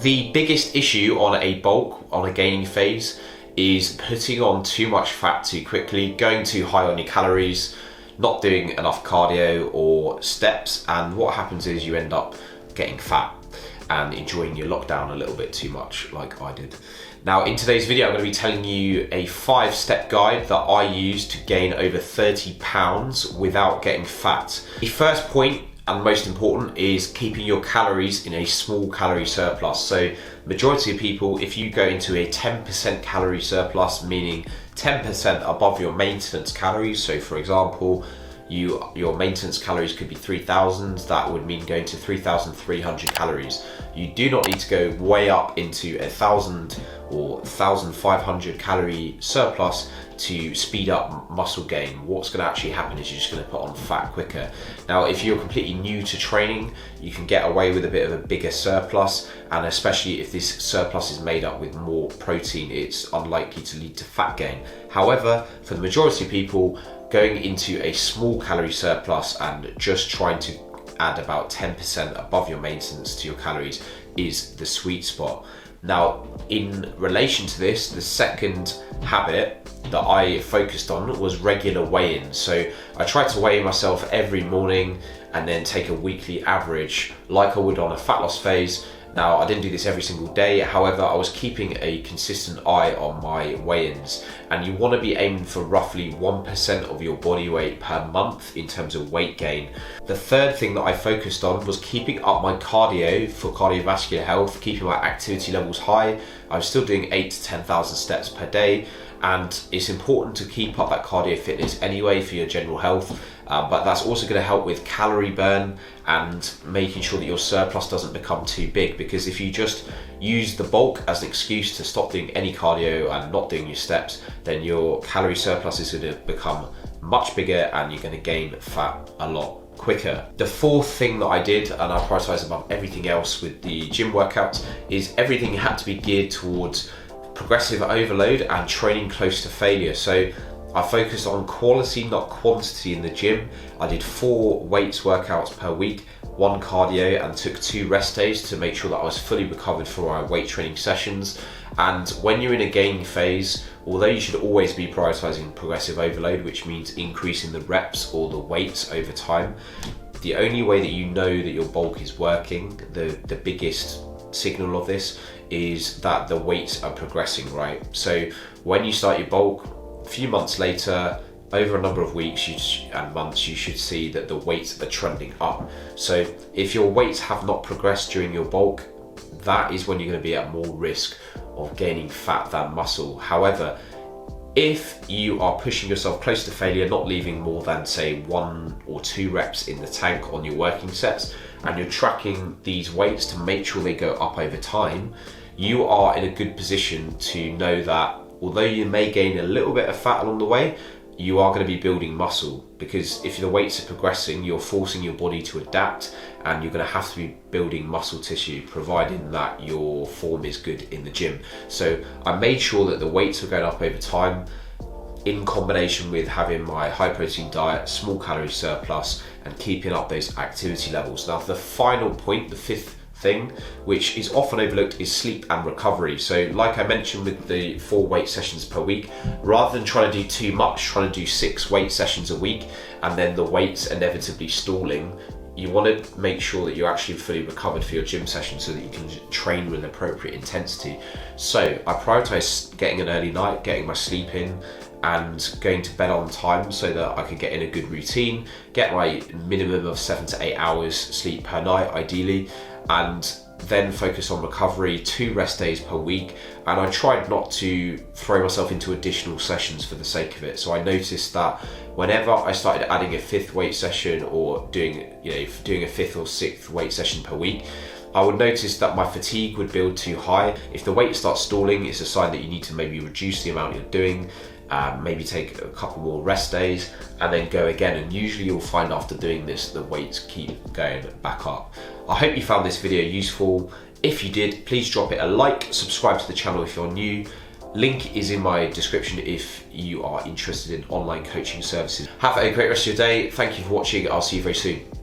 The biggest issue on a bulk, on a gaining phase, is putting on too much fat too quickly, going too high on your calories, not doing enough cardio or steps, and what happens is you end up getting fat and enjoying your lockdown a little bit too much, like I did. Now, in today's video, I'm going to be telling you a 5-step guide that I use to gain over 30 pounds without getting fat. The first point, and most important, is keeping your calories in a small calorie surplus. So majority of people, if you go into a 10% calorie surplus, meaning 10% above your maintenance calories, so for example, your maintenance calories could be 3,000, that would mean going to 3,300 calories. You do not need to go way up into 1,000 or 1,500 calorie surplus to speed up muscle gain. What's going to actually happen is you're just going to put on fat quicker. Now, if you're completely new to training, you can get away with a bit of a bigger surplus, and especially if this surplus is made up with more protein, it's unlikely to lead to fat gain. However, for the majority of people, going into a small calorie surplus and just trying to add about 10% above your maintenance to your calories is the sweet spot. Now, in relation to this, the second habit that I focused on was regular weigh-ins. So I tried to weigh myself every morning and then take a weekly average like I would on a fat loss phase. Now, I didn't do this every single day, however, I was keeping a consistent eye on my weigh-ins, and you want to be aiming for roughly 1% of your body weight per month in terms of weight gain. The third thing that I focused on was keeping up my cardio for cardiovascular health, keeping my activity levels high. I was still doing 8,000 to 10,000 steps per day, and it's important to keep up that cardio fitness anyway for your general health. But that's also going to help with calorie burn and making sure that your surplus doesn't become too big, because if you just use the bulk as an excuse to stop doing any cardio and not doing your steps, then your calorie surplus is going to become much bigger and you're going to gain fat a lot quicker. The fourth thing that I did, and I prioritize above everything else with the gym workouts, is everything had to be geared towards progressive overload and training close to failure. So I focused on quality, not quantity in the gym. I did 4 weights workouts per week, 1 cardio, and took 2 rest days to make sure that I was fully recovered for my weight training sessions. And when you're in a gaining phase, although you should always be prioritizing progressive overload, which means increasing the reps or the weights over time, the only way that you know that your bulk is working, the biggest signal of this, is that the weights are progressing, right? So when you start your bulk, a few months later, over a number of weeks and months, you should see that the weights are trending up. So if your weights have not progressed during your bulk, that is when you're going to be at more risk of gaining fat than muscle. However, if you are pushing yourself close to failure, not leaving more than say 1 or 2 reps in the tank on your working sets, and you're tracking these weights to make sure they go up over time, you are in a good position to know that although you may gain a little bit of fat along the way, you are going to be building muscle, because if the weights are progressing, you're forcing your body to adapt and you're going to have to be building muscle tissue, providing that your form is good in the gym. So I made sure that the weights were going up over time, in combination with having my high protein diet, small calorie surplus, and keeping up those activity levels. Now, the final point, the 5th thing, which is often overlooked, is sleep and recovery. So like I mentioned with the 4 weight sessions per week, rather than trying to do too much, trying to do 6 weight sessions a week and then the weights inevitably stalling, you want to make sure that you're actually fully recovered for your gym session so that you can train with appropriate intensity. So I prioritize getting an early night, getting my sleep in, and going to bed on time so that I could get in a good routine, get my minimum of 7 to 8 hours sleep per night ideally, and then focus on recovery, 2 rest days per week. And I tried not to throw myself into additional sessions for the sake of it. So I noticed that whenever I started adding a 5th weight session or doing a 5th or 6th weight session per week, I would notice that my fatigue would build too high. If the weight starts stalling, it's a sign that you need to maybe reduce the amount you're doing, maybe take a couple more rest days and then go again. And usually you'll find after doing this, the weights keep going back up. I hope you found this video useful. If you did, please drop it a like, subscribe to the channel if you're new. Link is in my description if you are interested in online coaching services. Have a great rest of your day. Thank you for watching. I'll see you very soon.